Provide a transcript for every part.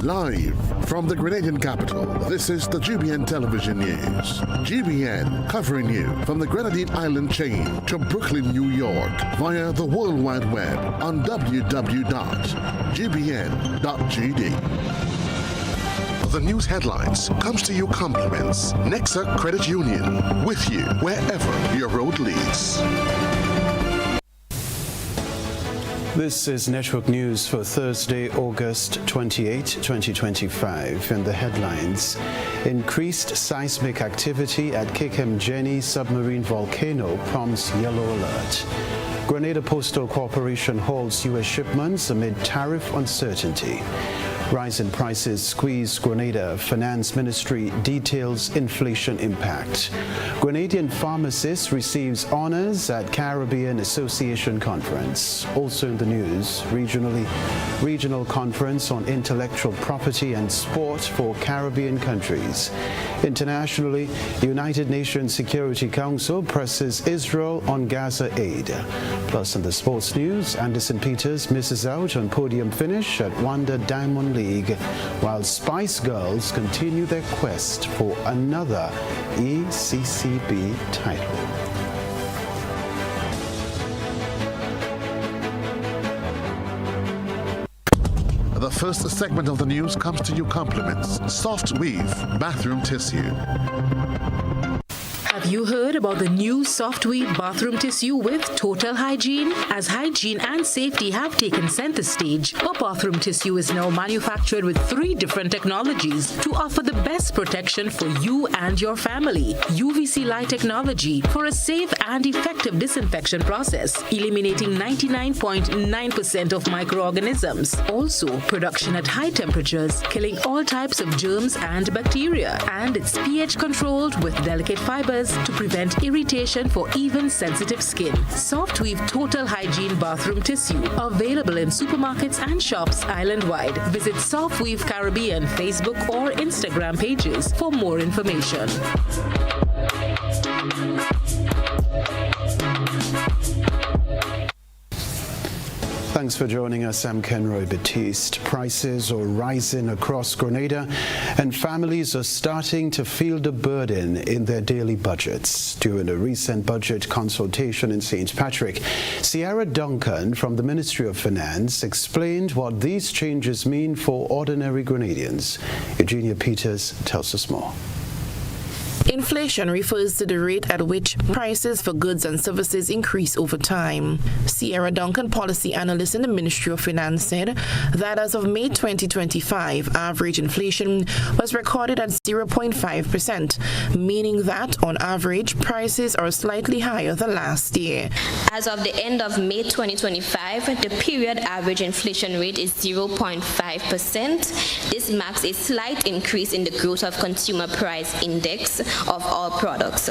Live from the Grenadian capital, this is the GBN Television News. GBN covering you from the Grenadine Island chain to Brooklyn, New York via the World Wide Web on www.gbn.gd. The news headlines comes to you compliments Nexa Credit Union, with you wherever your road leads. This is Network News for Thursday, August 28, 2025, and the headlines. Increased seismic activity at Kekemjeni submarine volcano prompts yellow alert. Grenada Postal Corporation halts U.S. shipments amid tariff uncertainty. Rise in prices squeeze Grenada. Finance Ministry details inflation impact. Grenadian pharmacist receives honors at Caribbean Association Conference. Also in the news, regional conference on intellectual property and sport for Caribbean countries. Internationally, United Nations Security Council presses Israel on Gaza aid. Plus in the sports news, Anderson Peters misses out on podium finish at Wanda Diamond League, while Spice Girls continue their quest for another ECCB title. The first segment of the news comes to you compliments Soft Weave Bathroom Tissue. Have you heard about the new Soft Weave bathroom tissue with total hygiene? As hygiene and safety have taken center stage, our bathroom tissue is now manufactured with 3 different technologies to offer the best protection for you and your family. UVC light technology for a safe and effective disinfection process, eliminating 99.9% of microorganisms. Also, production at high temperatures, killing all types of germs and bacteria. And it's pH controlled with delicate fibers to prevent irritation for even sensitive skin. Soft Weave Total Hygiene Bathroom Tissue, available in supermarkets and shops island-wide. Visit Soft Weave Caribbean Facebook or Instagram pages for more information. Thanks for joining us. I'm Kenroy. Baptiste. Prices are rising across Grenada, and families are starting to feel the burden in their daily budgets. During a recent budget consultation in St. Patrick, Sierra Duncan from the Ministry of Finance explained what these changes mean for ordinary Grenadians. Eugenia Peters tells us more. Inflation refers to the rate at which prices for goods and services increase over time. Sierra Duncan, policy analyst in the Ministry of Finance, said that as of May 2025, average inflation was recorded at 0.5%, meaning that on average, prices are slightly higher than last year. As of the end of May 2025, the period average inflation rate is 0.5%. This marks a slight increase in the growth of consumer price index of all products.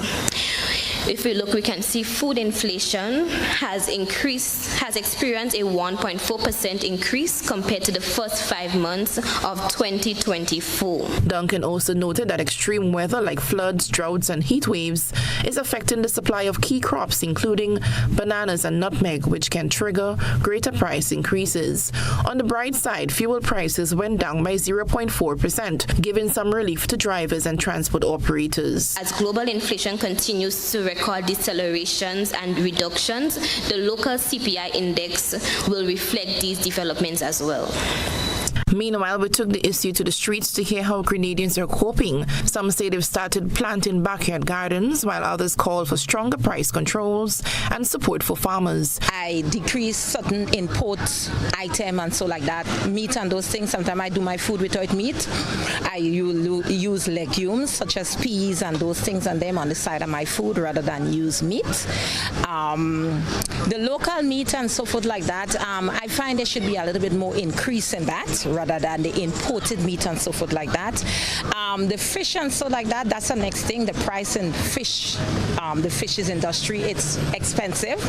If we look, we can see food inflation has experienced a 1.4% increase compared to the first 5 months of 2024. Duncan also noted that extreme weather like floods, droughts, and heat waves is affecting the supply of key crops, including bananas and nutmeg, which can trigger greater price increases. On the bright side, fuel prices went down by 0.4%, giving some relief to drivers and transport operators. As global inflation continues to record decelerations and reductions, the local CPI index will reflect these developments as well. Meanwhile, we took the issue to the streets to hear how Grenadians are coping. Some say they've started planting backyard gardens, while others call for stronger price controls and support for farmers. I decrease certain import items and so like that, meat and those things. Sometimes I do my food without meat. I use legumes such as peas and those things and them on the side of my food rather than use meat. The local meat and so forth like that, I find there should be a little bit more increase in that rather than the imported meat and so forth like that. The fish and so like that, that's the next thing. The price in fish, the fishes industry, it's expensive.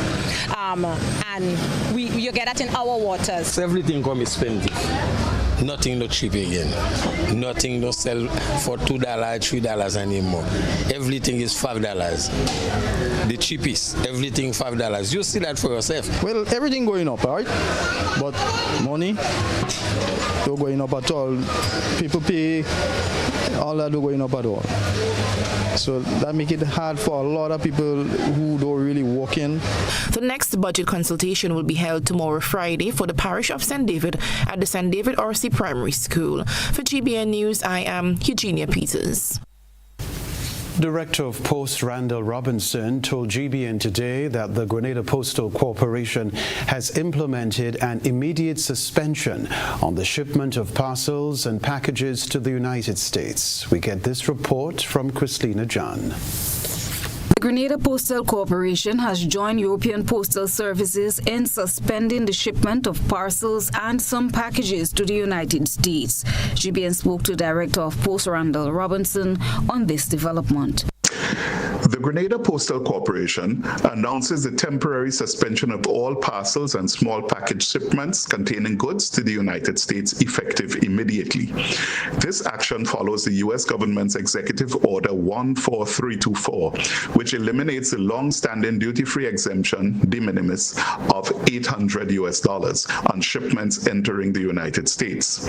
And you get that in our waters. Everything come expensive. nothing no cheap again. Nothing no sell for $2, $3 anymore. Everything is $5. The cheapest, everything $5. You see that for yourself. Well, everything going up, all right? But money, not going up at all. People pay, all that not going up at all. So that makes it hard for a lot of people who don't really walk in. The next budget consultation will be held tomorrow, Friday, for the parish of St. David at the St. David RC Primary School. For GBN News, I am Eugenia Peters. Director of Post Randall Robinson told GBN today that the Grenada Postal Corporation has implemented an immediate suspension on the shipment of parcels and packages to the United States. We get this report from Christina John. The Grenada Postal Corporation has joined European Postal Services in suspending the shipment of parcels and some packages to the United States. GBN spoke to Director of Post Randall Robinson on this development. The Grenada Postal Corporation announces the temporary suspension of all parcels and small package shipments containing goods to the United States effective immediately. This action follows the U.S. government's Executive Order 14324, which eliminates the long-standing duty-free exemption de minimis of $800 on shipments entering the United States.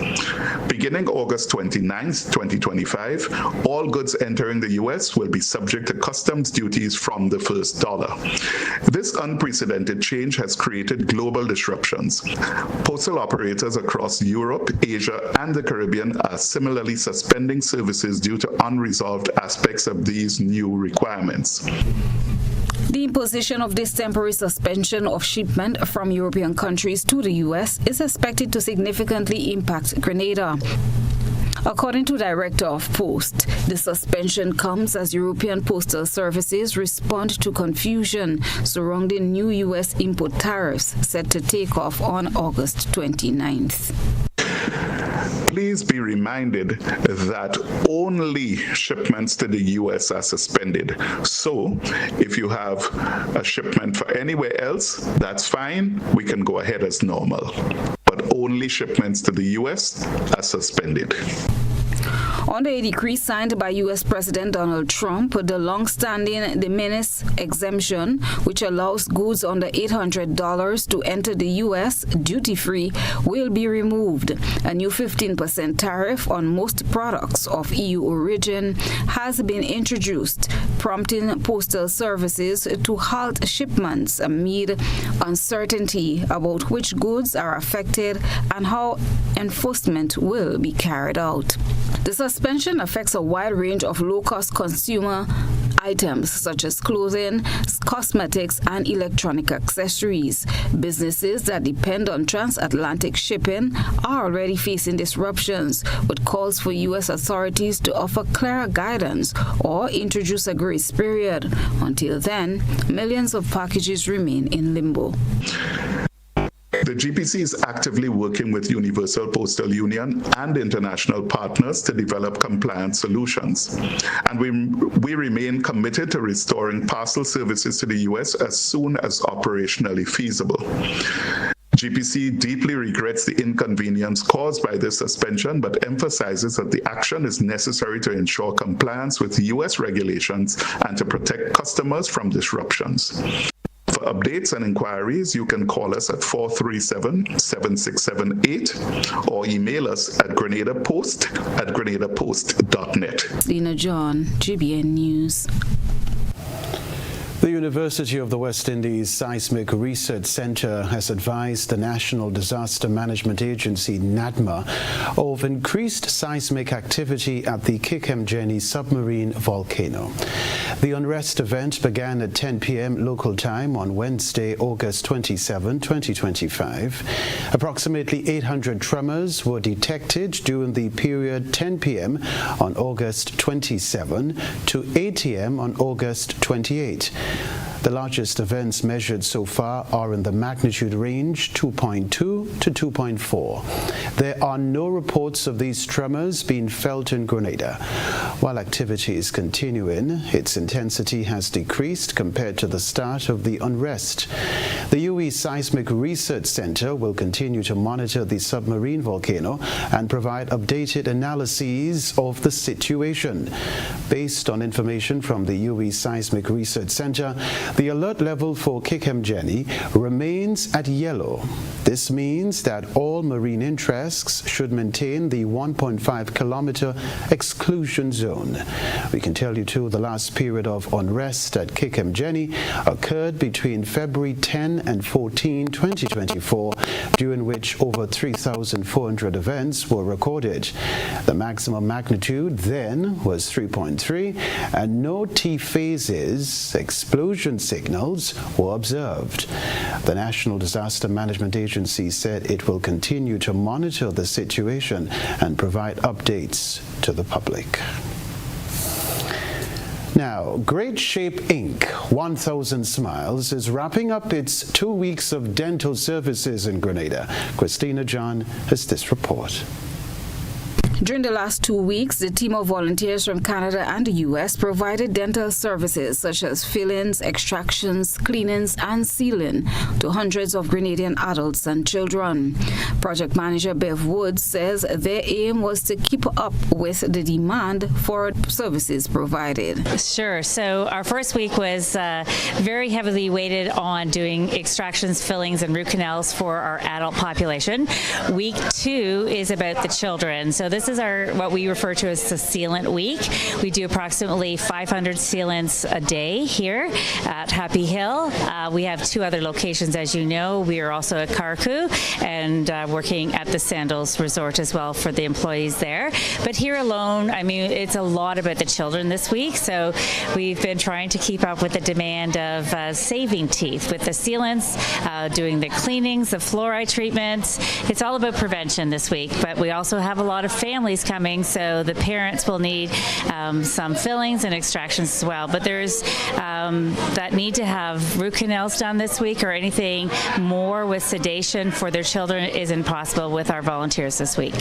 Beginning August 29, 2025, all goods entering the U.S. will be subject to customs duties from the first dollar. This unprecedented change has created global disruptions. Postal operators across Europe, Asia, and the Caribbean are similarly suspending services due to unresolved aspects of these new requirements. The imposition of this temporary suspension of shipment from European countries to the U.S. is expected to significantly impact Grenada. According to Director of Post, the suspension comes as European Postal Services respond to confusion surrounding new U.S. import tariffs set to take off on August 29th. Please be reminded that only shipments to the U.S. are suspended. So if you have a shipment for anywhere else, that's fine. We can go ahead as normal. But only shipments to the U.S. are suspended. Under a decree signed by U.S. President Donald Trump, the long-standing de minimis exemption, which allows goods under $800 to enter the U.S. duty-free, will be removed. A new 15% tariff on most products of EU origin has been introduced, prompting postal services to halt shipments amid uncertainty about which goods are affected and how enforcement will be carried out. The suspension affects a wide range of low-cost consumer items such as clothing, cosmetics, and electronic accessories. Businesses that depend on transatlantic shipping are already facing disruptions, with calls for U.S. authorities to offer clearer guidance or introduce a grace period. Until then, millions of packages remain in limbo. The GPC is actively working with Universal Postal Union and international partners to develop compliance solutions. And we remain committed to restoring parcel services to the U.S. as soon as operationally feasible. GPC deeply regrets the inconvenience caused by this suspension, but emphasizes that the action is necessary to ensure compliance with U.S. regulations and to protect customers from disruptions. For updates and inquiries, you can call us at 437-7678 or email us at grenadapost@grenadapost.net. Lena John, GBN News. The University of the West Indies Seismic Research Center has advised the National Disaster Management Agency, NADMA, of increased seismic activity at the Kikemjeni submarine volcano. The unrest event began at 10 p.m. local time on Wednesday, August 27, 2025. Approximately 800 tremors were detected during the period 10 p.m. on August 27 to 8 a.m. on August 28. The largest events measured so far are in the magnitude range 2.2 to 2.4. There are no reports of these tremors being felt in Grenada. While activity is continuing, its intensity has decreased compared to the start of the unrest. The UE Seismic Research Center will continue to monitor the submarine volcano and provide updated analyses of the situation. Based on information from the UE Seismic Research Center, the alert level for Kikemjeni remains at yellow. This means that all marine interests should maintain the 1.5-kilometer exclusion zone. We can tell you too, the last period of unrest at Kikemjeni occurred between February 10 and 14, 2024, during which over 3,400 events were recorded. The maximum magnitude then was 3.3, and no T phases, explosion signals, were observed. The National Disaster Management Agency said it will continue to monitor the situation and provide updates to the public. Now, Great Shape Inc., 1000 Smiles, is wrapping up its 2 weeks of dental services in Grenada. Christina John has this report. During the last 2 weeks, the team of volunteers from Canada and the U.S. provided dental services such as fillings, extractions, cleanings, and sealing to hundreds of Grenadian adults and children. Project manager Bev Woods says their aim was to keep up with the demand for services provided. Sure. So our first week was very heavily weighted on doing extractions, fillings, and root canals for our adult population. Week 2 is about the children. So this is what we refer to as the sealant week. We do approximately 500 sealants a day here at Happy Hill. We have 2 other locations, as you know. We are also at Karakou and working at the Sandals Resort as well for the employees there. But here alone, I mean, it's a lot about the children this week. So we've been trying to keep up with the demand of saving teeth with the sealants, doing the cleanings, the fluoride treatments. It's all about prevention this week, but we also have a lot of families coming, so the parents will need some fillings and extractions as well. But there's that need to have root canals done this week or anything more with sedation for their children is impossible with our volunteers this week.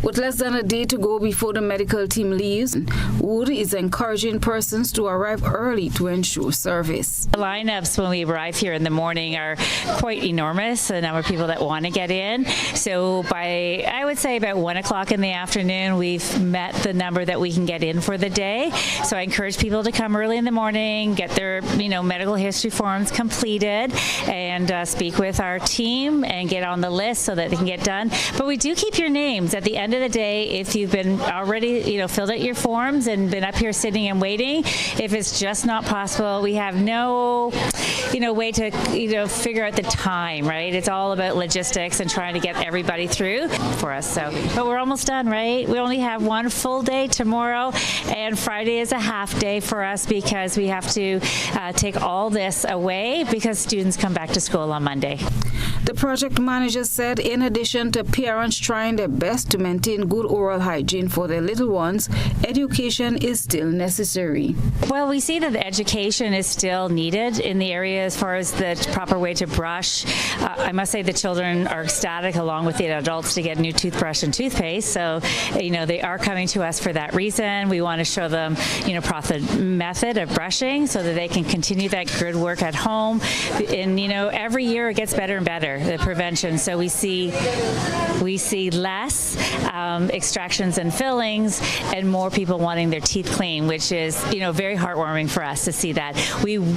With less than a day to go before the medical team leaves, Wood is encouraging persons to arrive early to ensure service. The lineups when we arrive here in the morning are quite enormous, the number of people that want to get in. So by, I would say, about 1 o'clock in the afternoon, we've met the number that we can get in for the day. So I encourage people to come early in the morning, get their medical history forms completed, and speak with our team and get on the list so that they can get done. But we do keep your names at the end of the day. If you've been already filled out your forms and been up here sitting and waiting, if it's just not possible, we have no way to figure out the time, right? It's all about logistics and trying to get everybody through for us. So, but we're almost done, right? We only have 1 full day tomorrow, and Friday is a half day for us because we have to take all this away because students come back to school on Monday. The project manager said in addition to parents trying their best to maintain good oral hygiene for their little ones, education is still necessary. Well, we see that the education is still needed in the area as far as the proper way to brush. I must say the children are ecstatic along with the adults to get a new toothbrush and toothpaste. So, they are coming to us for that reason. We want to show them, proper method of brushing so that they can continue that good work at home. And, every year it gets better and better, the prevention. So we see less extractions and fillings and more people wanting their teeth clean, which is, very heartwarming for us to see that.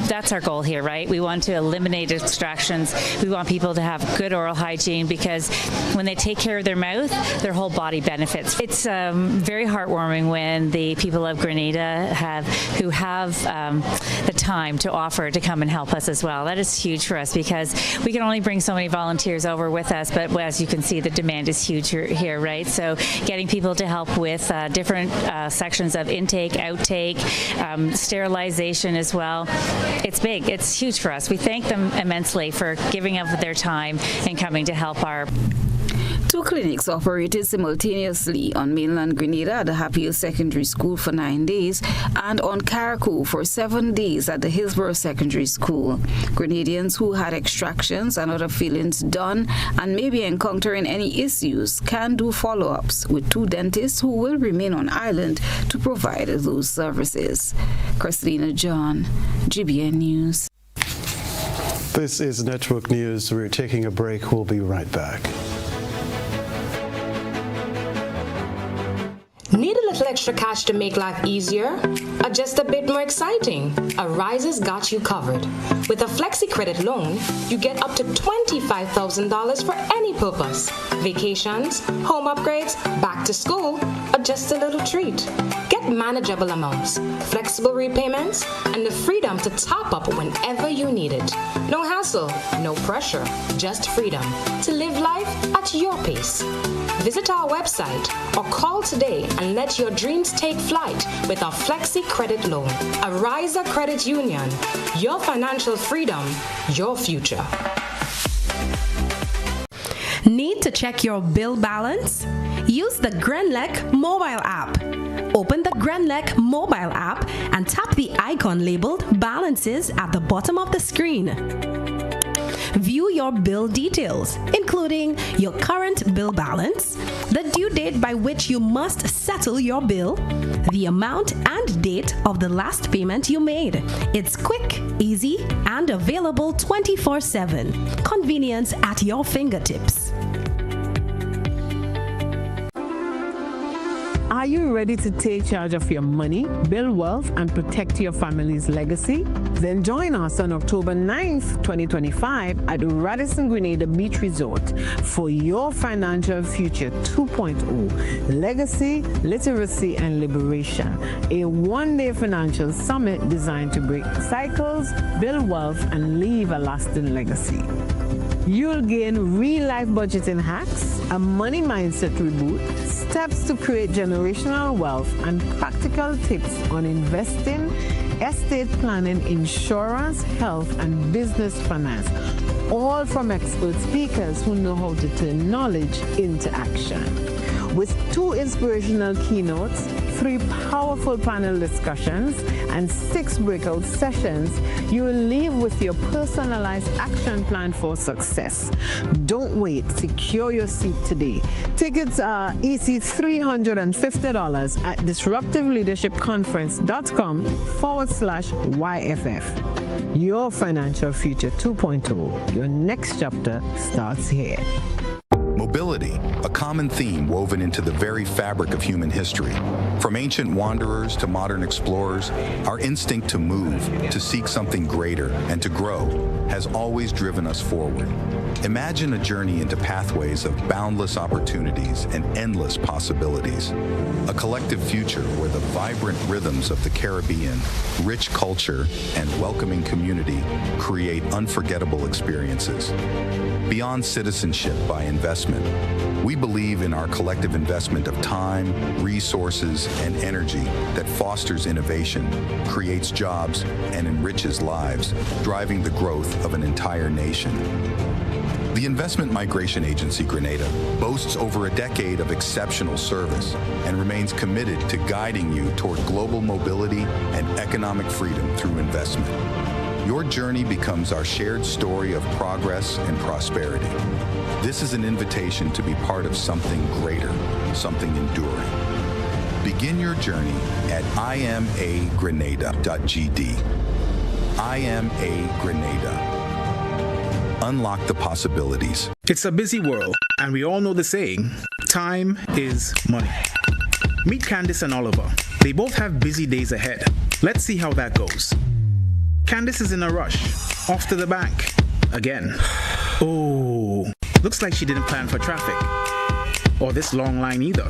That's our goal here, right? We want to eliminate extractions. We want people to have good oral hygiene because when they take care of their mouth, their whole body benefits. It's very heartwarming when the people of Grenada who have the time to offer to come and help us as well. That is huge for us because we can only bring so many volunteers over with us, but as you can see, the demand is huge here, right? So getting people to help with different sections of intake, outtake, sterilization as well. It's big. It's huge for us. We thank them immensely for giving up their time and coming to help our Two clinics operated simultaneously on mainland Grenada at the Happy Hill Secondary School for 9 days and on Carriacou for 7 days at the Hillsborough Secondary School. Grenadians who had extractions and other fillings done and may be encountering any issues can do follow-ups with two dentists who will remain on island to provide those services. Christina John, GBN News. This is Network News. We're taking a break. We'll be right back. Need a little extra cash to make life easier? Or just a bit more exciting? Arise's got you covered. With a Flexi Credit loan, you get up to $25,000 for any purpose. Vacations, home upgrades, back to school, or just a little treat. Get manageable amounts, flexible repayments, and the freedom to top up whenever you need it. No hassle, no pressure, just freedom to live life at your pace. Visit our website or call today and let your dreams take flight with our Flexi Credit Loan. Arise Credit Union. Your financial freedom, your future. Need to check your bill balance? Use the Grenlec mobile app. Open the Grenlec mobile app and tap the icon labeled Balances at the bottom of the screen. View your bill details, including your current bill balance, the due date by which you must settle your bill, the amount and date of the last payment you made. It's quick, easy, and available 24/7. Convenience at your fingertips. Are you ready to take charge of your money, build wealth, and protect your family's legacy? Then join us on October 9th, 2025 at Radisson Grenada Beach Resort for your Financial Future 2.0, Legacy, Literacy, and Liberation, a one-day financial summit designed to break cycles, build wealth, and leave a lasting legacy. You'll gain real-life budgeting hacks, a money mindset reboot, steps to create generational wealth, and practical tips on investing, estate planning, insurance, health, and business finance, all from expert speakers who know how to turn knowledge into action. With 2 inspirational keynotes, 3 powerful panel discussions, and 6 breakout sessions, you will leave with your personalized action plan for success. Don't wait. Secure your seat today. Tickets are EC $350 at disruptiveleadershipconference.com/YFF. Your Financial Future 2.0. Your next chapter starts here. Mobility, a common theme woven into the very fabric of human history. From ancient wanderers to modern explorers, our instinct to move, to seek something greater, and to grow has always driven us forward. Imagine a journey into pathways of boundless opportunities and endless possibilities. A collective future where the vibrant rhythms of the Caribbean, rich culture, and welcoming community create unforgettable experiences. Beyond citizenship by investment, we believe in our collective investment of time, resources, and energy that fosters innovation, creates jobs, and enriches lives, driving the growth of an entire nation. The Investment Migration Agency Grenada boasts over a decade of exceptional service and remains committed to guiding you toward global mobility and economic freedom through investment. Your journey becomes our shared story of progress and prosperity. This is an invitation to be part of something greater, something enduring. Begin your journey at imagrenada.gd. IMA Grenada. Unlock the possibilities. It's a busy world, and we all know the saying, time is money. Meet Candice and Oliver. They both have busy days ahead. Let's see how that goes. Candice is in a rush, off to the bank, again. Oh, looks like she didn't plan for traffic, or this long line either.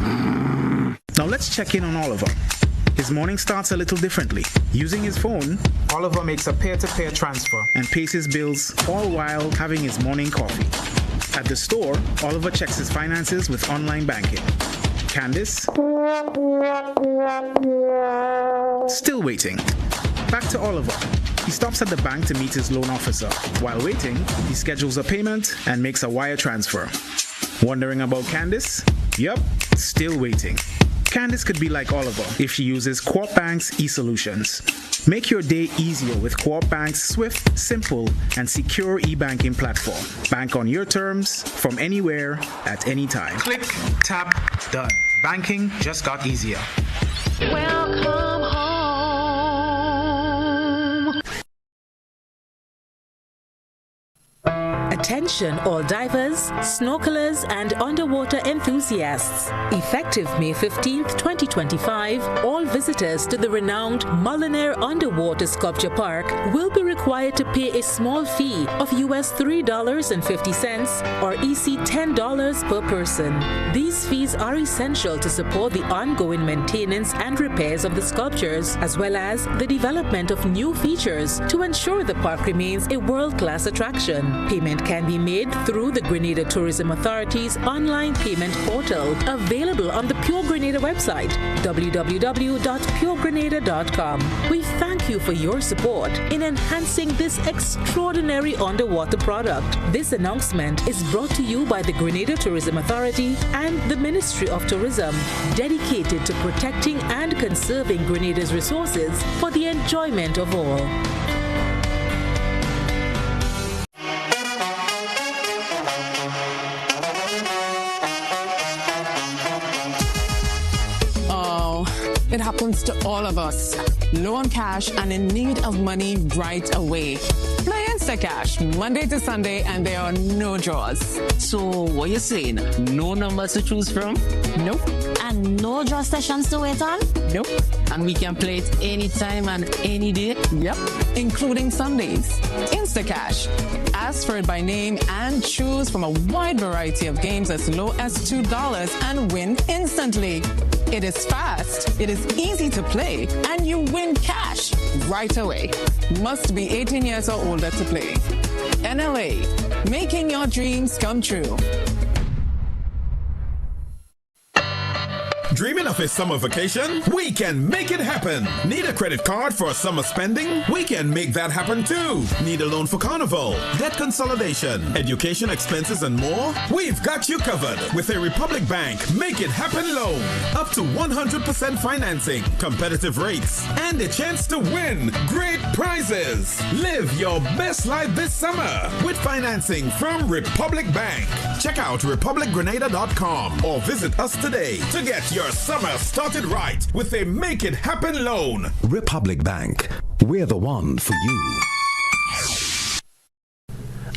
Now let's check in on Oliver. His morning starts a little differently. Using his phone, Oliver makes a peer-to-peer transfer and pays his bills, all while having his morning coffee. At the store, Oliver checks his finances with online banking. Candice? Still waiting. Back to Oliver. He stops at the bank to meet his loan officer. While waiting, he schedules a payment and makes a wire transfer. Wondering about Candice? Yup, still waiting. Candice could be like Oliver if she uses Co-op Bank's e-solutions. Make your day easier with Co-op Bank's swift, simple, and secure e-banking platform. Bank on your terms, from anywhere, at any time. Click, tap, done. Banking just got easier. Welcome home. Attention all divers, snorkelers and underwater enthusiasts. Effective May 15th, 2025, all visitors to the renowned Mullinair Underwater Sculpture Park will be required to pay a small fee of US $3.50 or EC $10 per person. These fees are essential to support the ongoing maintenance and repairs of the sculptures, as well as the development of new features to ensure the park remains a world-class attraction. Payment can be made through the Grenada Tourism Authority's online payment portal, available on the Pure Grenada website, www.puregrenada.com. We thank you for your support in enhancing this extraordinary underwater product. This announcement is brought to you by the Grenada Tourism Authority and the Ministry of Tourism, dedicated to protecting and conserving Grenada's resources for the enjoyment of all. It happens to all of us. Low on cash and in need of money right away. Play Instacash Monday to Sunday and there are no draws. So what you saying? No numbers to choose from? Nope. And no draw sessions to wait on? Nope. And we can play it anytime and any day? Yep, including Sundays. Instacash. Ask for it by name and choose from a wide variety of games as low as $2 and win instantly. It is fast, it is easy to play, and you win cash right away. Must be 18 years or older to play. NLA, making your dreams come true. Dreaming of a summer vacation? We can make it happen. Need a credit card for summer spending? We can make that happen too. Need a loan for carnival, debt consolidation, education expenses and more? We've got you covered with a Republic Bank Make It Happen loan. Up to 100% financing, competitive rates, and a chance to win great prizes. Live your best life this summer with financing from Republic Bank. Check out republicgrenada.com or visit us today to get your summer started right with a Make It Happen loan. Republic Bank, we're the one for you.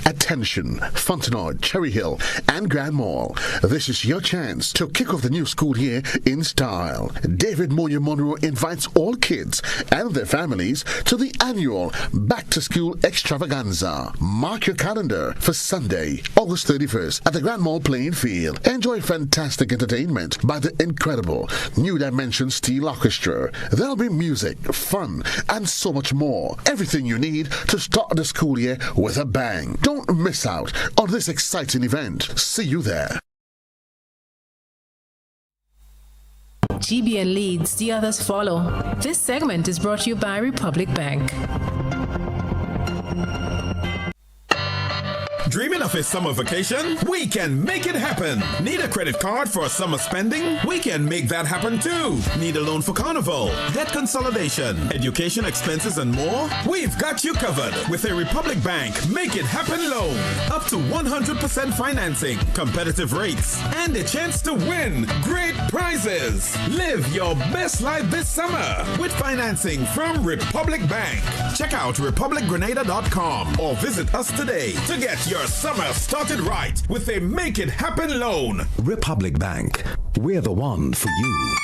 Attention, Fontenoy, Cherry Hill, and Grand Mall. This is your chance to kick off the new school year in style. David Moyer Monroe invites all kids and their families to the annual Back to School Extravaganza. Mark your calendar for Sunday, August 31st at the Grand Mall playing field. Enjoy fantastic entertainment by the incredible New Dimension Steel Orchestra. There'll be music, fun, and so much more. Everything you need to start the school year with a bang. Don't miss out on this exciting event. See you there. GBN leads, the others follow. This segment is brought to you by Republic Bank. Dreaming of a summer vacation? We can make it happen. Need a credit card for summer spending? We can make that happen too. Need a loan for carnival, debt consolidation, education expenses and more? We've got you covered with a Republic Bank Make It Happen loan. Up to 100% financing, competitive rates, and a chance to win great prizes. Live your best life this summer with financing from Republic Bank. Check out republicgrenada.com or visit us today to get your summer started right with a Make It Happen loan. Republic Bank, we're the one for you.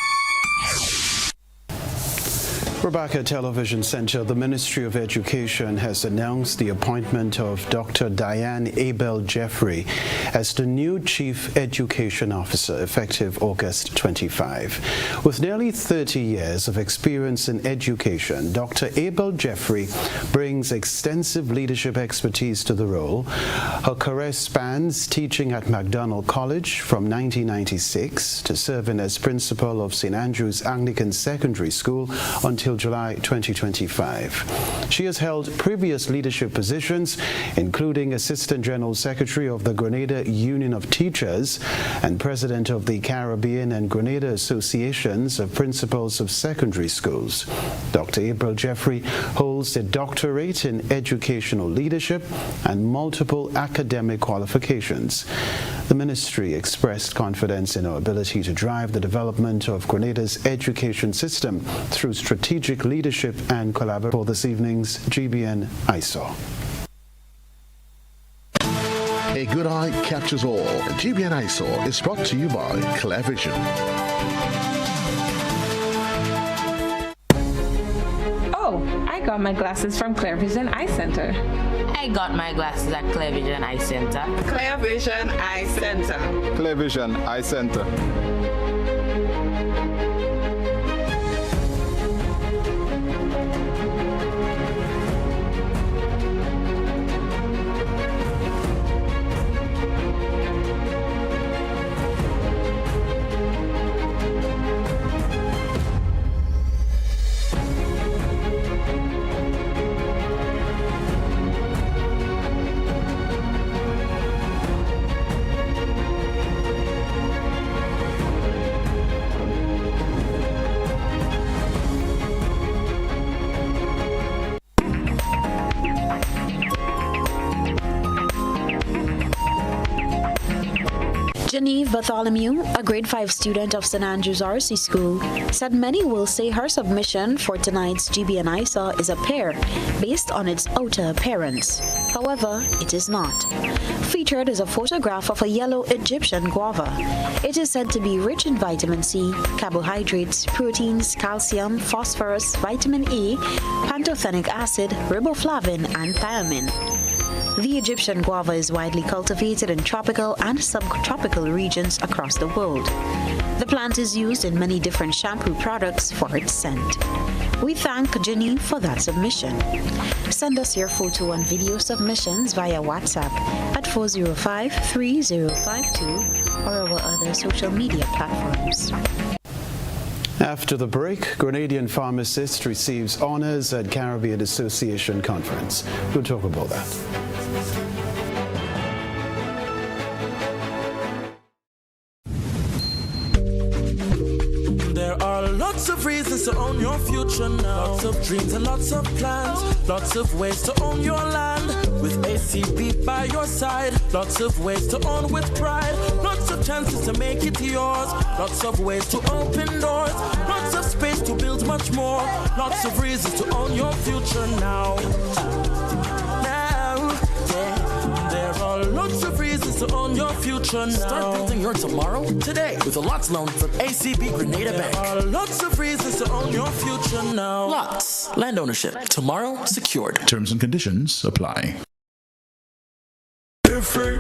Rebecca Television Center, the Ministry of Education has announced the appointment of Dr. Diane Abel Jeffrey as the new Chief Education Officer effective August 25. With nearly 30 years of experience in education, Dr. Abel Jeffrey brings extensive leadership expertise to the role. Her career spans teaching at MacDonald College from 1996 to serving as principal of St. Andrew's Anglican Secondary School until until July 2025. She has held previous leadership positions, including Assistant General Secretary of the Grenada Union of Teachers and President of the Caribbean and Grenada Associations of Principals of Secondary Schools. Dr. April Jeffrey holds a doctorate in educational leadership and multiple academic qualifications. The ministry expressed confidence in our ability to drive the development of Grenada's education system through strategic leadership and collaboration. For this evening's GBN ISO. A good eye catches all. GBN ISO is brought to you by Clearvision. Oh, I got my glasses from Clearvision Eye Center. I got my glasses at Clearvision Eye Center. Clearvision Eye Center. Clearvision Eye Center. Genevieve Bartholomew, a grade 5 student of St. Andrew's RC School, said many will say her submission for tonight's GBN ISA is a pear based on its outer appearance. However, it is not. Featured is a photograph of a yellow Egyptian guava. It is said to be rich in vitamin C, carbohydrates, proteins, calcium, phosphorus, vitamin A, pantothenic acid, riboflavin, and thiamine. The Egyptian guava is widely cultivated in tropical and subtropical regions across the world. The plant is used in many different shampoo products for its scent. We thank Jenny for that submission. Send us your photo and video submissions via WhatsApp at 405-3052 or our other social media platforms. After the break, Grenadian pharmacist receives honors at Caribbean Association Conference. We'll talk about that. Lots of reasons to own your future now. Lots of dreams and lots of plans. Lots of ways to own your land. With ACB by your side. Lots of ways to own with pride. Lots of chances to make it yours. Lots of ways to open doors. Lots of space to build much more. Lots of reasons to own your future now. There are lots of reasons to own your future now. Start building your tomorrow today with a LOTS loan from ACB Grenada Bank. There are lots of reasons to own your future now. LOTS, land ownership, tomorrow secured. Terms and conditions apply. Live free,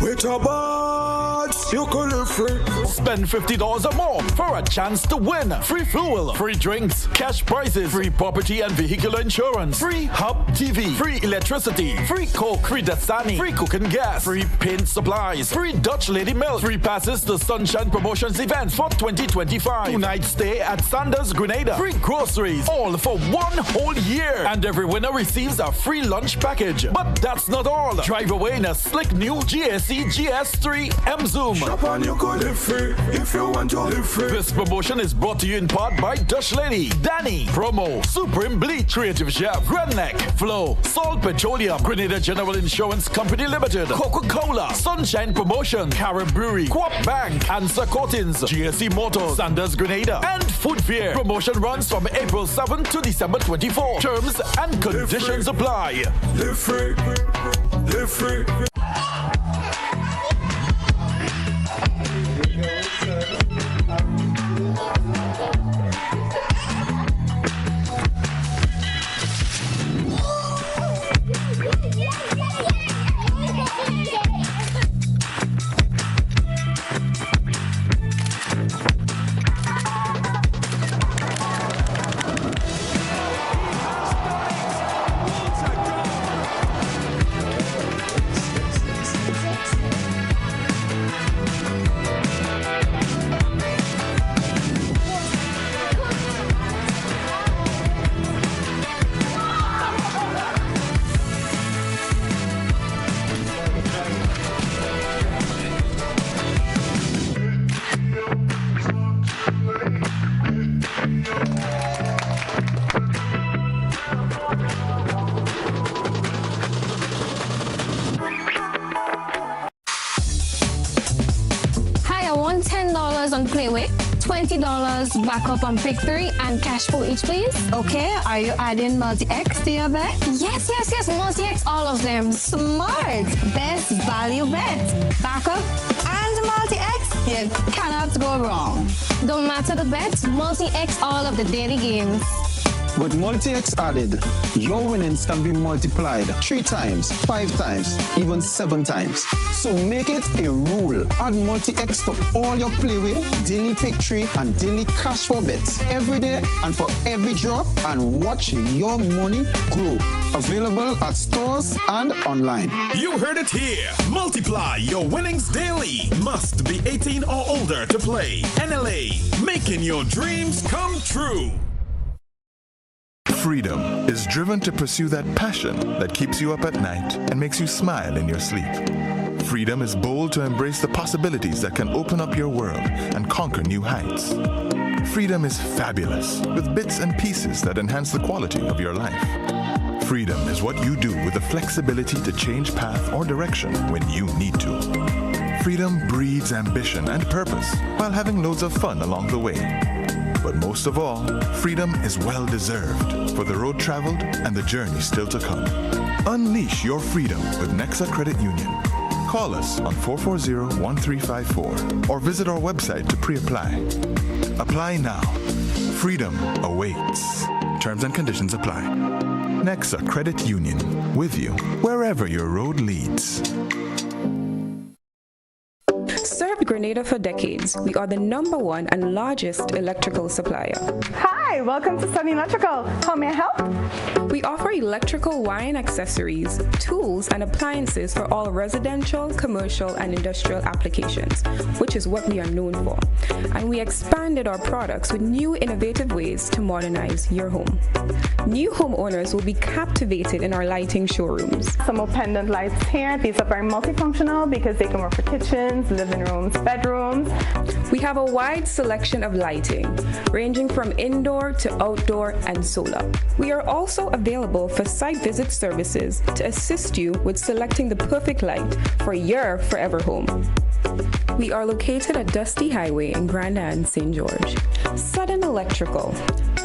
with a box, you can live free. Spend $50 or more for a chance to win. Free fuel, free drinks, cash prizes, free property and vehicular insurance, free Hub TV, free electricity, free Coke, free Dasani, free cooking gas, free paint supplies, free Dutch Lady Milk, free passes to Sunshine Promotions events for 2025. 2-night stay at Sanders Grenada, free groceries, all for 1 whole year. And every winner receives a free lunch package. But that's not all. Drive away in a slick new GSE GS3 M Zoom. Shop and you could live free if you want to live free. This promotion is brought to you in part by Dutch Lady, Danny, Promo, Supreme Bleach, Creative Chef, Grenneck, Flow, Salt Petroleum, Grenada General Insurance Company Limited, Coca-Cola, Sunshine Promotion, Carib Brewery, Coop Bank, Answer Cottons, GSE Motors, Sanders Grenada, and Food Fair. Promotion runs from April 7 to December 24. Terms and conditions apply. Live free, live free. want $10 on Playway, $20 backup on Pick 3, and cash for each, please? Okay, are you adding Multi-X to your bet? Yes, Multi-X, all of them. Smart. Best value bet. Backup and Multi-X, you cannot go wrong. Don't matter the bet, Multi-X all of the daily games. With Multi-X added, your winnings can be multiplied 3 times, 5 times, even 7 times. So make it a rule. Add Multi-X to all your Playway, daily Pick 3, and daily cash for bets every day and for every drop, and watch your money grow. Available at stores and online. You heard it here. Multiply your winnings daily. Must be 18 or older to play. NLA, making your dreams come true. Freedom is driven to pursue that passion that keeps you up at night and makes you smile in your sleep. Freedom is bold to embrace the possibilities that can open up your world and conquer new heights. Freedom is fabulous, with bits and pieces that enhance the quality of your life. Freedom is what you do with the flexibility to change path or direction when you need to. Freedom breeds ambition and purpose while having loads of fun along the way. But most of all, freedom is well-deserved for the road traveled and the journey still to come. Unleash your freedom with Nexa Credit Union. Call us on 440-1354 or visit our website to pre-apply. Apply now. Freedom awaits. Terms and conditions apply. Nexa Credit Union, with you wherever your road leads. Served Grenada for decades, we are the #1 and largest electrical supplier. Hi, welcome to Sunny Electrical. How may I help? We offer electrical wire and accessories, tools, and appliances for all residential, commercial, and industrial applications, which is what we are known for. And we expanded our products with new innovative ways to modernize your home. New homeowners will be captivated in our lighting showrooms. Some more pendant lights here. These are very multifunctional because they can work for kitchens, living rooms, bedrooms. We have a wide selection of lighting, ranging from indoor to outdoor and solar. We are also available for site visit services to assist you with selecting the perfect light for your forever home. We are located at Dusty Highway in Grand Anne, St. George. Sudden Electrical.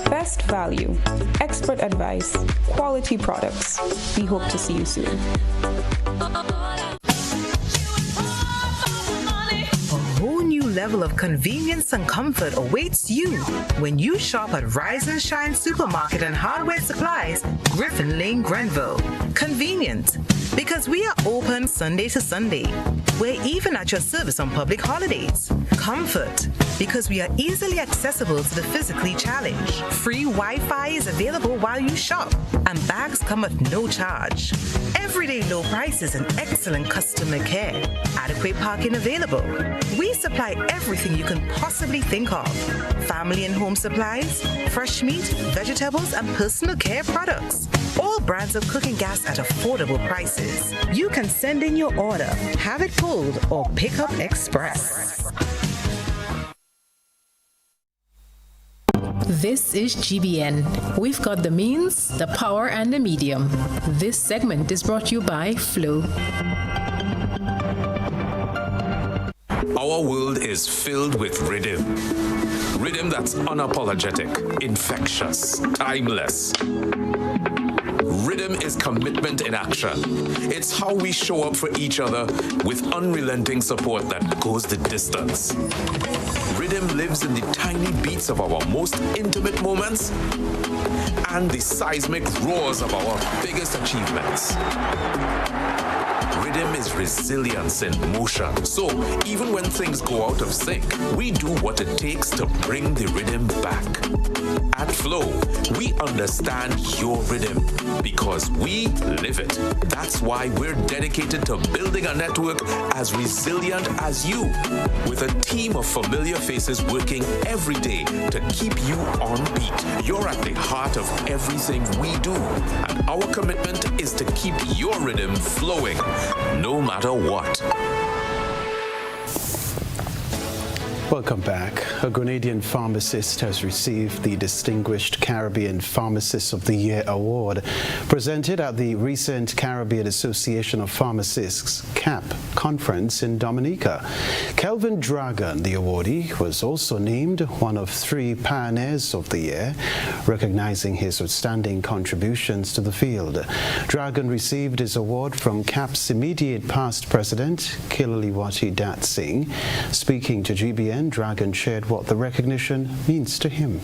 Best value, expert advice, quality products. We hope to see you soon. Level of convenience and comfort awaits you when you shop at Rise and Shine Supermarket and Hardware Supplies, Griffin Lane, Grenville. Convenient, because we are open Sunday to Sunday. We're even at your service on public holidays. Comfort, because we are easily accessible to the physically challenged. Free Wi-Fi is available while you shop, and bags come at no charge. Everyday low prices and excellent customer care. Adequate parking available. We supply everything you can possibly think of. Family and home supplies, fresh meat, vegetables, and personal care products. All brands of cooking gas at affordable prices. You can send in your order, have it pulled, or pick up express. This is GBN. We've got the means, the power, and the medium. This segment is brought to you by Flow. Our world is filled with rhythm. Rhythm that's unapologetic, infectious, timeless. Rhythm is commitment in action. It's how we show up for each other with unrelenting support that goes the distance. Rhythm lives in the tiny beats of our most intimate moments and the seismic roars of our biggest achievements. Rhythm is resilience in motion. So even when things go out of sync, we do what it takes to bring the rhythm back. At Flow, we understand your rhythm because we live it. That's why we're dedicated to building a network as resilient as you, with a team of familiar faces working every day to keep you on beat. You're at the heart of everything we do, and our commitment is to keep your rhythm flowing, no matter what. Welcome back. A Grenadian pharmacist has received the Distinguished Caribbean Pharmacist of the Year award presented at the recent Caribbean Association of Pharmacists CAP conference in Dominica. Kelvin Dragon, the awardee, was also named one of 3 pioneers of the year, recognizing his outstanding contributions to the field. Dragon received his award from CAP's immediate past president, Kilaliwati Dat Singh. Speaking to GBN, Dragon shared what the recognition means to him.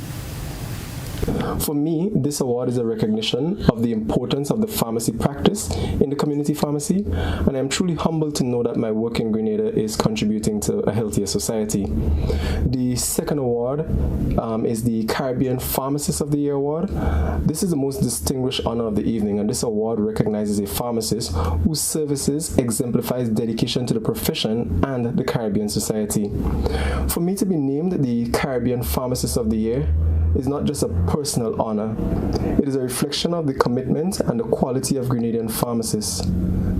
For me, this award is a recognition of the importance of the pharmacy practice in the community pharmacy, and I'm truly humbled to know that my work in Grenada is contributing to a healthier society. The second award is the Caribbean Pharmacist of the Year award. This is the most distinguished honor of the evening, and this award recognizes a pharmacist whose services exemplifies dedication to the profession and the Caribbean society. For me to be named the Caribbean Pharmacist of the Year is not just a personal honor. It is a reflection of the commitment and the quality of Grenadian pharmacists.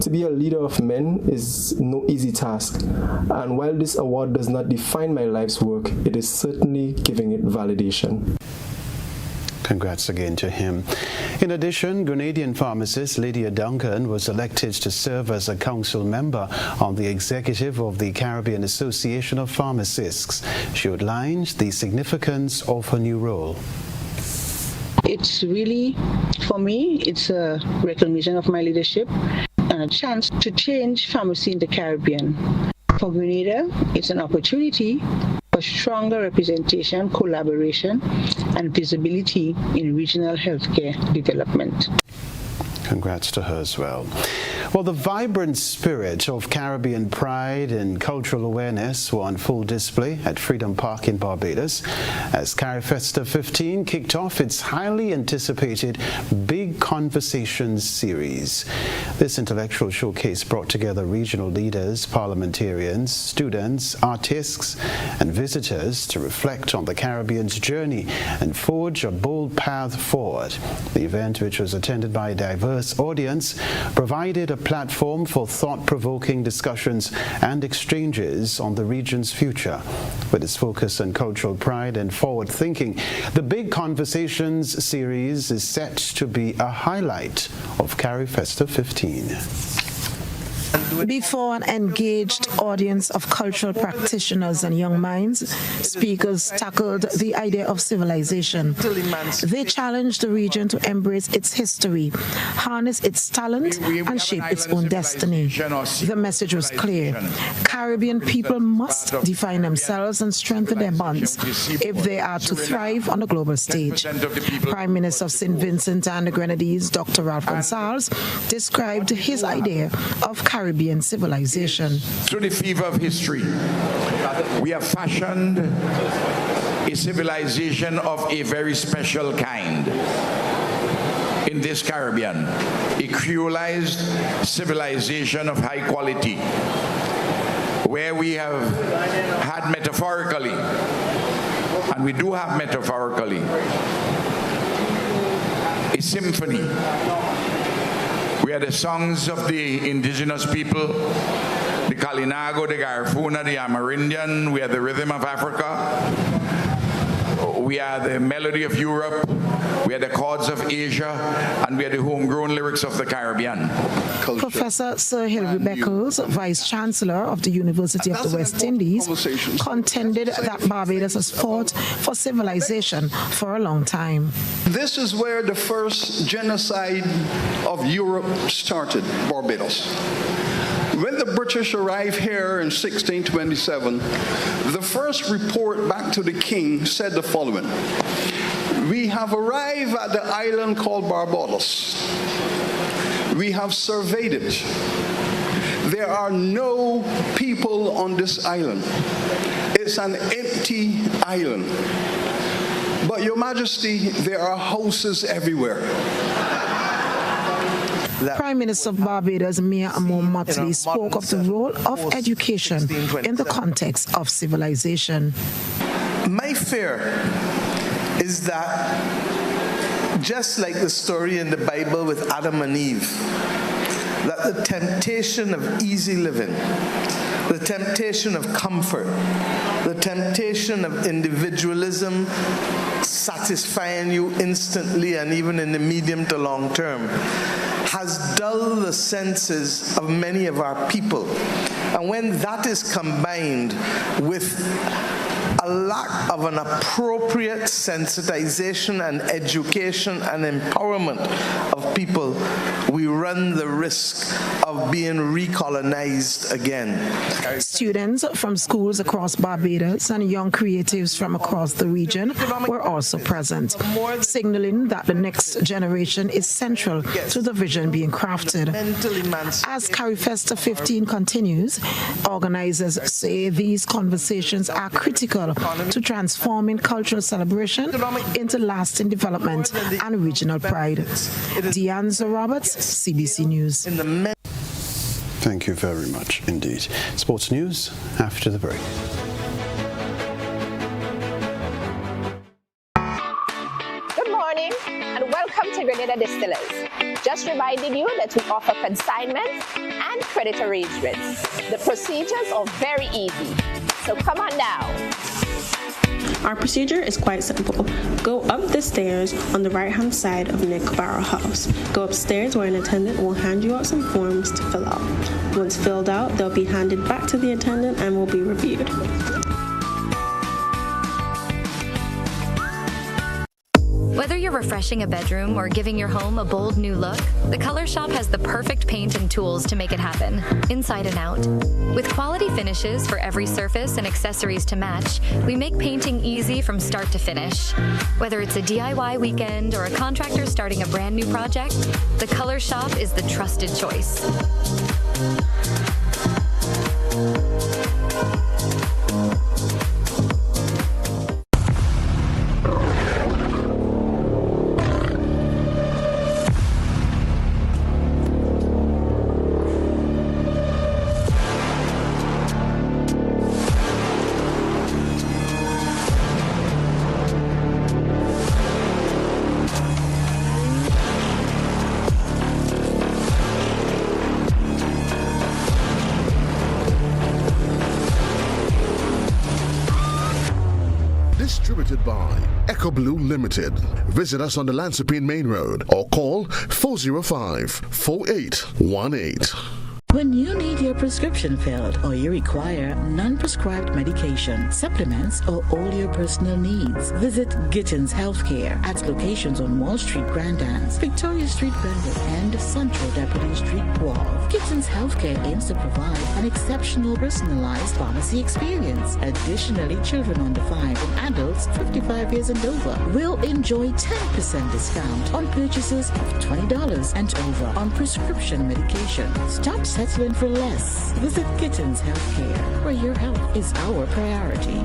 To be a leader of men is no easy task, and while this award does not define my life's work, it is certainly giving it validation. Congrats again to him. In addition, Grenadian pharmacist Lydia Duncan was elected to serve as a council member on the executive of the Caribbean Association of Pharmacists. She outlined the significance of her new role. It's really, for me, it's a recognition of my leadership and a chance to change pharmacy in the Caribbean. For Grenada, it's an opportunity for stronger representation, collaboration, and visibility in regional healthcare development. Congrats to her as well. Well, the vibrant spirit of Caribbean pride and cultural awareness were on full display at Freedom Park in Barbados as CariFesta 15 kicked off its highly anticipated Big Conversations series. This intellectual showcase brought together regional leaders, parliamentarians, students, artists, and visitors to reflect on the Caribbean's journey and forge a bold path forward. The event, which was attended by a diverse audience, provided a platform for thought-provoking discussions and exchanges on the region's future. With its focus on cultural pride and forward-thinking, the Big Conversations series is set to be a highlight of CariFesta 15. Before an engaged audience of cultural practitioners and young minds, speakers tackled the idea of civilization. They challenged the region to embrace its history, harness its talent, and shape its own destiny. The message was clear. Caribbean people must define themselves and strengthen their bonds if they are to thrive on the global stage. Prime Minister of St. Vincent and the Grenadines, Dr. Ralph Gonsalves, described his idea of Caribbean civilization. Through the fever of history, we have fashioned a civilization of a very special kind in this Caribbean, a creolized civilization of high quality, where we have had metaphorically, and we do have metaphorically, a symphony. We are the songs of the indigenous people, the Kalinago, the Garifuna, the Amerindian. We are the rhythm of Africa. We are the melody of Europe. We are the chords of Asia. And we are the homegrown lyrics of the Caribbean. Professor Sir Hilary Beckles, Vice Chancellor of the University of the West Indies, contended that Barbados has fought for civilization for a long time. This is where the first genocide of Europe started, Barbados. When the British arrived here in 1627, the first report back to the king said the following: "We have arrived at the island called Barbados. We have surveyed it. There are no people on this island. It's an empty island. But Your Majesty, there are houses everywhere." Prime Minister of Barbados, Mia Amor Motley, spoke of the role of education in the context of civilization. My fear is that, just like the story in the Bible with Adam and Eve, that the temptation of easy living, the the temptation of comfort, the temptation of individualism, satisfying you instantly and even in the medium to long term, has dulled the senses of many of our people. And when that is combined with a lack of an appropriate sensitization and education and empowerment of people, we run the risk of being recolonized again. Students from schools across Barbados and young creatives from across the region were also present, signaling that the next generation is central to the vision being crafted. As CARIFESTA 15 continues, organizers say these conversations are critical to transforming cultural celebration into lasting development and regional pride. Deanza Roberts, CBC News. Thank you very much indeed. Sports news after the break. Good morning and welcome to Grenada Distillers. Just reminding you that we offer consignment and credit arrangements. The procedures are very easy, so come on now. Our procedure is quite simple. Go up the stairs on the right-hand side of Nick Barrow House. Go upstairs where an attendant will hand you out some forms to fill out. Once filled out, they'll be handed back to the attendant and will be reviewed. Whether you're refreshing a bedroom or giving your home a bold new look, the Color Shop has the perfect paint and tools to make it happen, inside and out. With quality finishes for every surface and accessories to match, we make painting easy from start to finish. Whether it's a DIY weekend or a contractor starting a brand new project, the Color Shop is the trusted choice. Distributed by Echo Blue Limited. Visit us on the Lansopine Main Road or call 405-4818. When you need your prescription filled or you require non-prescribed medication, supplements, or all your personal needs, visit Gittins Healthcare at locations on Wall Street, Grand Anse, Victoria Street, Brentwood, and Central Deputy Street, Wharf. Gittins Healthcare aims to provide an exceptional personalized pharmacy experience. Additionally, children under 5 and adults 55 years and over will enjoy 10% discount on purchases of $20 and over on prescription medication. Stop settling for less. Visit Gittins Healthcare, where your health is our priority.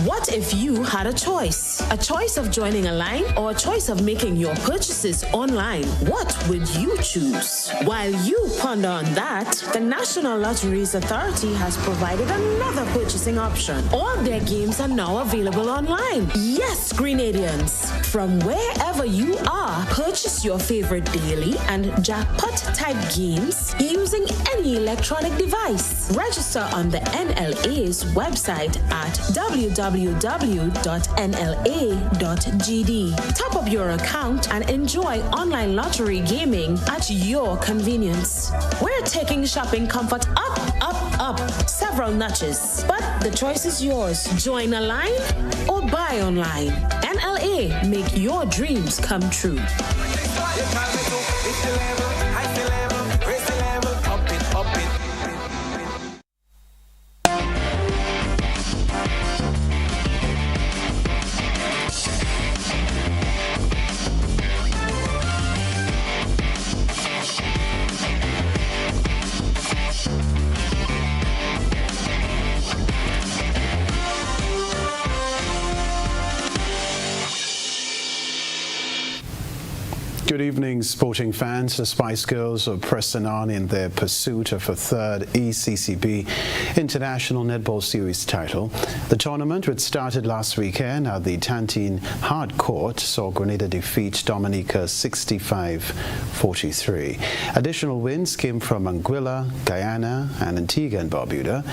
What if you had a choice? A choice of joining a line or a choice of making your purchases online? What would you choose? While you ponder on that, the National Lotteries Authority has provided another purchasing option. All their games are now available online. Yes, Grenadians, from wherever you are, purchase your favorite daily and jackpot type games using any electronic device. Register on the NLA's website at www.nla.gd. Top up your account and enjoy online lottery gaming at your convenience. We're taking shopping comfort up, up, up several notches. But the choice is yours. Join a line or buy online. NLA, make your dreams come true. Good evening, sporting fans. The Spice Girls are pressing on in their pursuit of a third ECCB International Netball Series title. The tournament, which started last weekend at the Tantine Hard Court, saw Grenada defeat Dominica 65-43. Additional wins came from Anguilla, Guyana, and Antigua and Barbuda.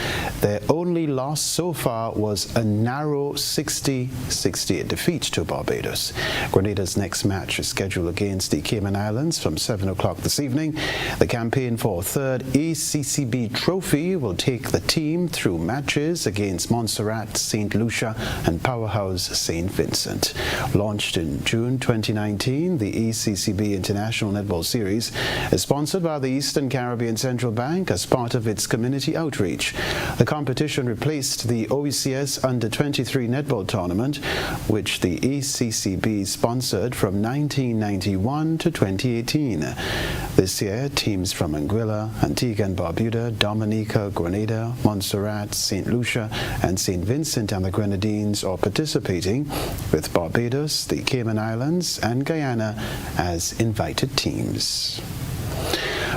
Their only loss so far was a narrow 60-68 defeat to Barbados. Grenada's next match is scheduled against the Cayman Islands from 7 o'clock this evening. The campaign for a third ECCB trophy will take the team through matches against Montserrat, St. Lucia, and powerhouse St. Vincent. Launched in June 2019, the ECCB International Netball Series is sponsored by the Eastern Caribbean Central Bank as part of its community outreach. The competition replaced the OECS Under-23 Netball Tournament, which the ECCB sponsored from 1991 to 2018. This year, teams from Anguilla, Antigua and Barbuda, Dominica, Grenada, Montserrat, St. Lucia, and St. Vincent and the Grenadines are participating, with Barbados, the Cayman Islands, and Guyana as invited teams.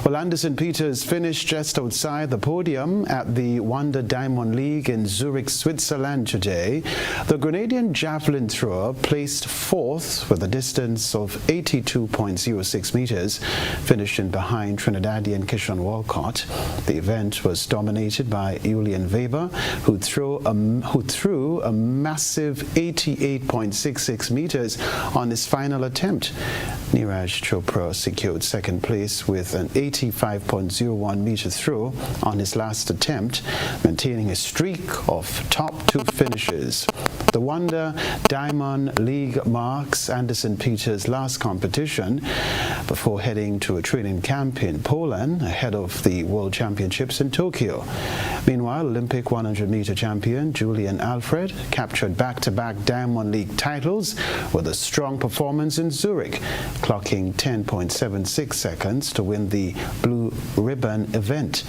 Well, Anderson Peters finished just outside the podium at the Wonder Diamond League in Zurich, Switzerland today. The Grenadian javelin thrower placed fourth with a distance of 82.06 meters, finishing behind Trinidadian Kishon Walcott. The event was dominated by Julian Weber, who threw a massive 88.66 meters on his final attempt. Neeraj Chopra secured second place with an 85.01 meter throw on his last attempt, maintaining a streak of top two finishes. The Wonder Diamond League marks Anderson Peters' last competition before heading to a training camp in Poland ahead of the World Championships in Tokyo. Meanwhile, Olympic 100-meter champion Julian Alfred captured back-to-back Diamond League titles with a strong performance in Zurich, clocking 10.76 seconds to win the Blue Ribbon event.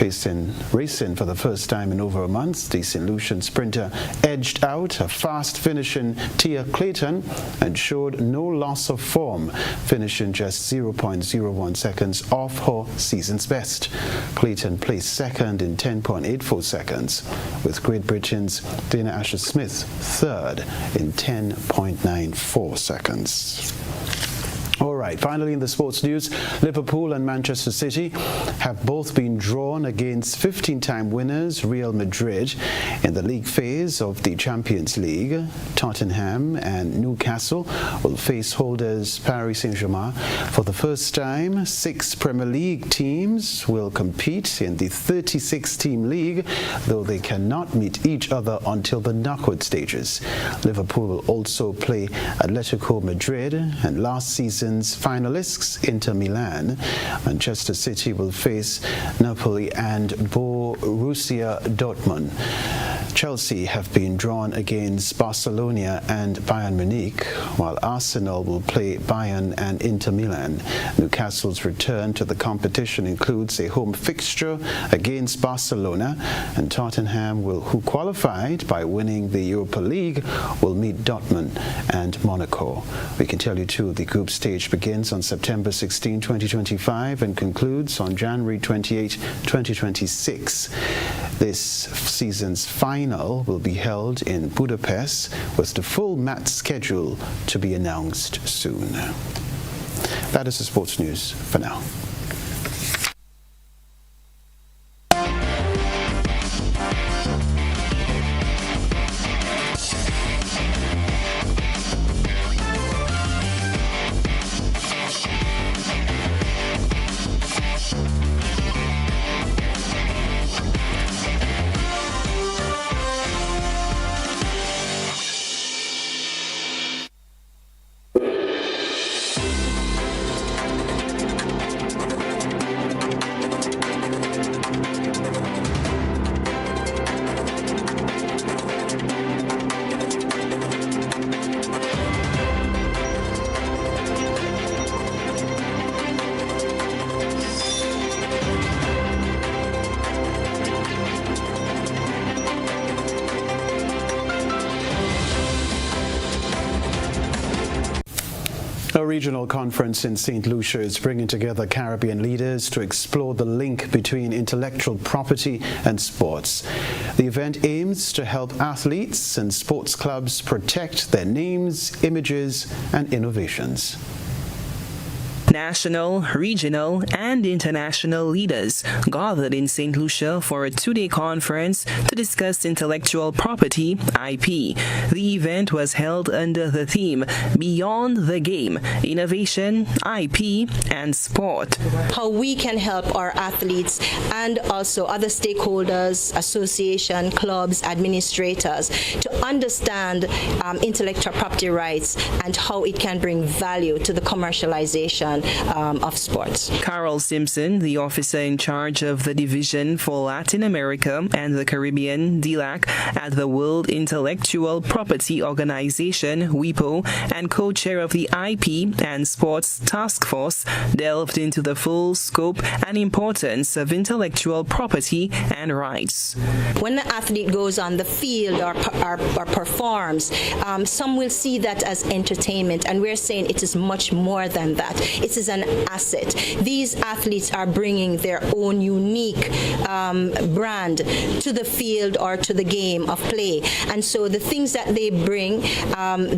Racing for the first time in over a month, the St. Lucian sprinter edged out a fast-finishing Tia Clayton and showed no loss of form, finishing just 0.01 seconds off her season's best. Clayton placed second in 10.84 seconds, with Great Britain's Dana Asher-Smith third in 10.94 seconds. All right, finally in the sports news, Liverpool and Manchester City have both been drawn against 15-time winners Real Madrid in the league phase of the Champions League. Tottenham and Newcastle will face holders Paris Saint-Germain. For the first time, 6 Premier League teams will compete in the 36-team league, though they cannot meet each other until the knockout stages. Liverpool will also play Atletico Madrid and last season's finalists Inter Milan. Manchester City will face Napoli and Borussia Dortmund. Chelsea have been drawn against Barcelona and Bayern Munich, while Arsenal will play Bayern and Inter Milan. Newcastle's return to the competition includes a home fixture against Barcelona, and Tottenham, who qualified by winning the Europa League, will meet Dortmund and Monaco. We can tell you too, the group stage begins on September 16, 2025 and concludes on January 28, 2026. This season's final will be held in Budapest, with the full match schedule to be announced soon. That is the sports news for now. A regional conference in St. Lucia is bringing together Caribbean leaders to explore the link between intellectual property and sports. The event aims to help athletes and sports clubs protect their names, images, and innovations. National, regional, and international leaders gathered in St. Lucia for a two-day conference to discuss intellectual property, IP. The event was held under the theme Beyond the Game, Innovation, IP, and Sport. How we can help our athletes and also other stakeholders, association, clubs, administrators to understand intellectual property rights and how it can bring value to the commercialization of sports. Carol Simpson, the officer in charge of the Division for Latin America and the Caribbean, DLAC, at the World Intellectual Property Organization, WIPO, and co-chair of the IP and Sports Task Force, delved into the full scope and importance of intellectual property and rights. When the athlete goes on the field or performs, some will see that as entertainment, and we're saying it is much more than that. It is an asset. These athletes are bringing their own unique brand to the field or to the game of play, and so the things that they bring,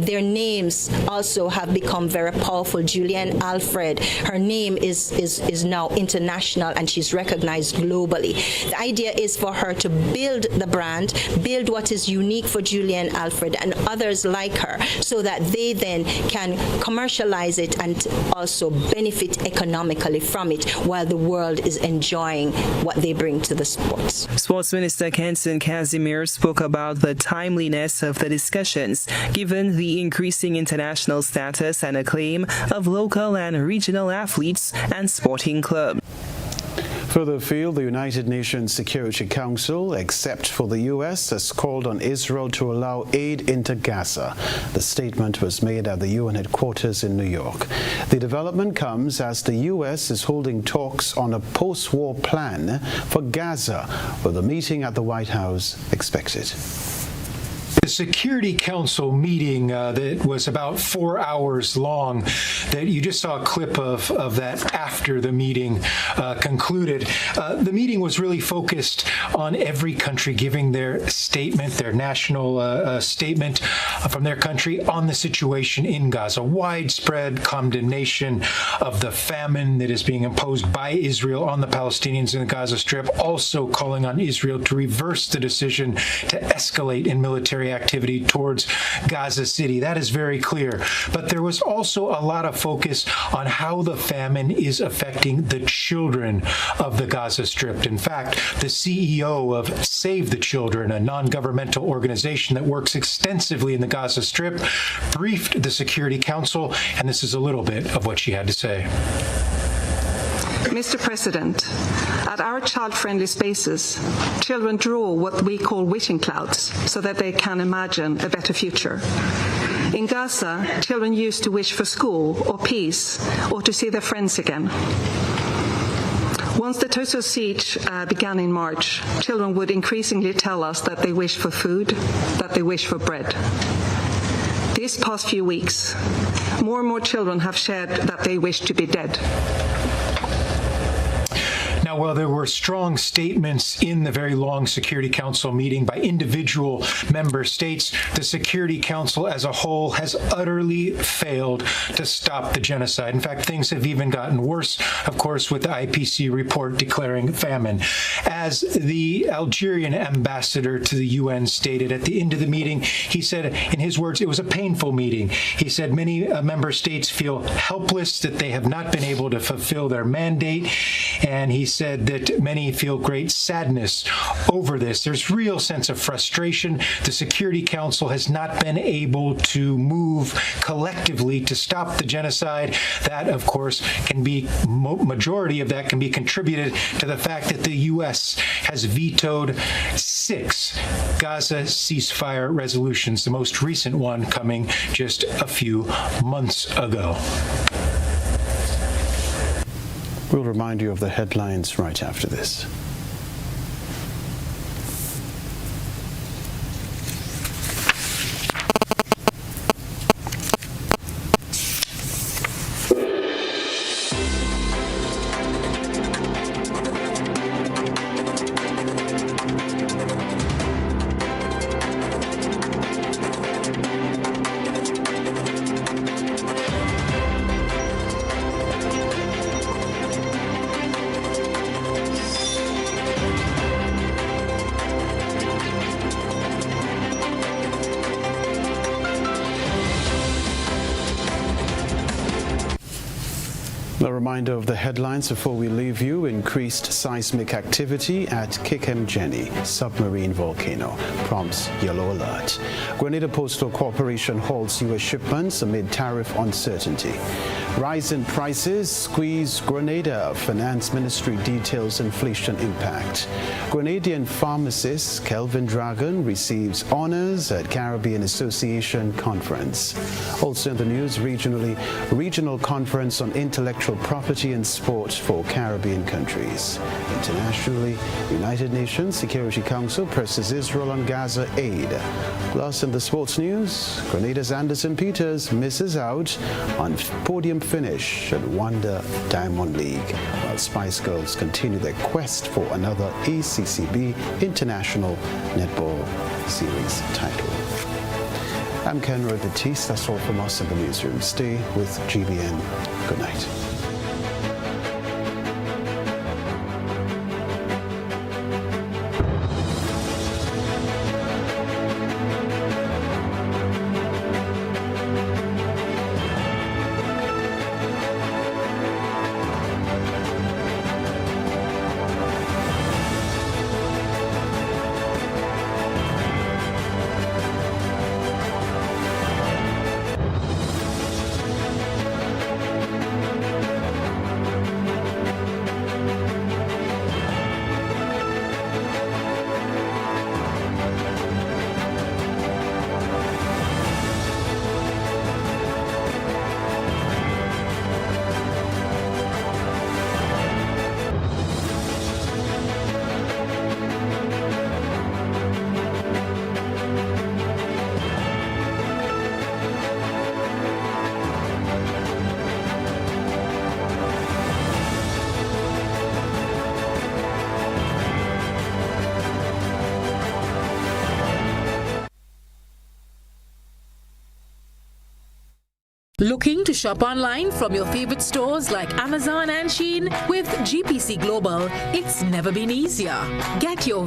their names also have become very powerful. Julianne Alfred, her name is now international and she's recognized globally. The idea is for her to build the brand, build what is unique for Julianne Alfred and others like her, so that they then can commercialize it and also benefit economically from it while the world is enjoying what they bring to the sports. Sports Minister Kenson Casimir spoke about the timeliness of the discussions given the increasing international status and acclaim of local and regional athletes and sporting clubs. Further afield, the United Nations Security Council, except for the U.S., has called on Israel to allow aid into Gaza. The statement was made at the UN headquarters in New York. The development comes as the U.S. is holding talks on a post-war plan for Gaza, with a meeting at the White House expected. The Security Council meeting that was about 4 hours long, that you just saw a clip of that after the meeting concluded. The meeting was really focused on every country giving their statement, their national statement from their country on the situation in Gaza. Widespread condemnation of the famine that is being imposed by Israel on the Palestinians in the Gaza Strip, also calling on Israel to reverse the decision to escalate in military activity towards Gaza City. That is very clear. But there was also a lot of focus on how the famine is affecting the children of the Gaza Strip. In fact, the CEO of Save the Children, a non-governmental organization that works extensively in the Gaza Strip, briefed the Security Council, and this is a little bit of what she had to say. Mr. President, at our child-friendly spaces, children draw what we call wishing clouds so that they can imagine a better future. In Gaza, children used to wish for school or peace or to see their friends again. Once the total siege began in March, children would increasingly tell us that they wish for food, that they wish for bread. These past few weeks, more and more children have shared that they wish to be dead. Now, while there were strong statements in the very long Security Council meeting by individual member states, the Security Council as a whole has utterly failed to stop the genocide. In fact, things have even gotten worse, of course, with the IPC report declaring famine. As the Algerian ambassador to the UN stated at the end of the meeting, he said, in his words, it was a painful meeting. He said many member states feel helpless that they have not been able to fulfill their mandate, and he said that many feel great sadness over this. There's real sense of frustration. The Security Council has not been able to move collectively to stop the genocide. That, of course, can be, majority of that can be contributed to the fact that the U.S. has vetoed 6 Gaza ceasefire resolutions, the most recent one coming just a few months ago. We'll remind you of the headlines right after this. A reminder of the headlines before we leave you. Increased seismic activity at Kikemjeni submarine volcano prompts yellow alert. Grenada Postal Corporation halts U.S. shipments amid tariff uncertainty. Rise in prices squeeze Grenada. Finance Ministry details inflation impact. Grenadian pharmacist Kelvin Dragon receives honors at Caribbean Association Conference. Also in the news, regional conference on intellectual property and sport for Caribbean countries. Internationally, United Nations Security Council presses Israel on Gaza aid. Plus in the sports news, Grenada's Anderson Peters misses out on podium finish at Wanda Diamond League, while Spice Girls continue their quest for another ACCB International Netball Series title. I'm Kenroy, Baptiste. That's all from us in the newsroom. Stay with GBN. Good night. Looking to shop online from your favorite stores like Amazon and Shein? With GPC Global, it's never been easier. Get your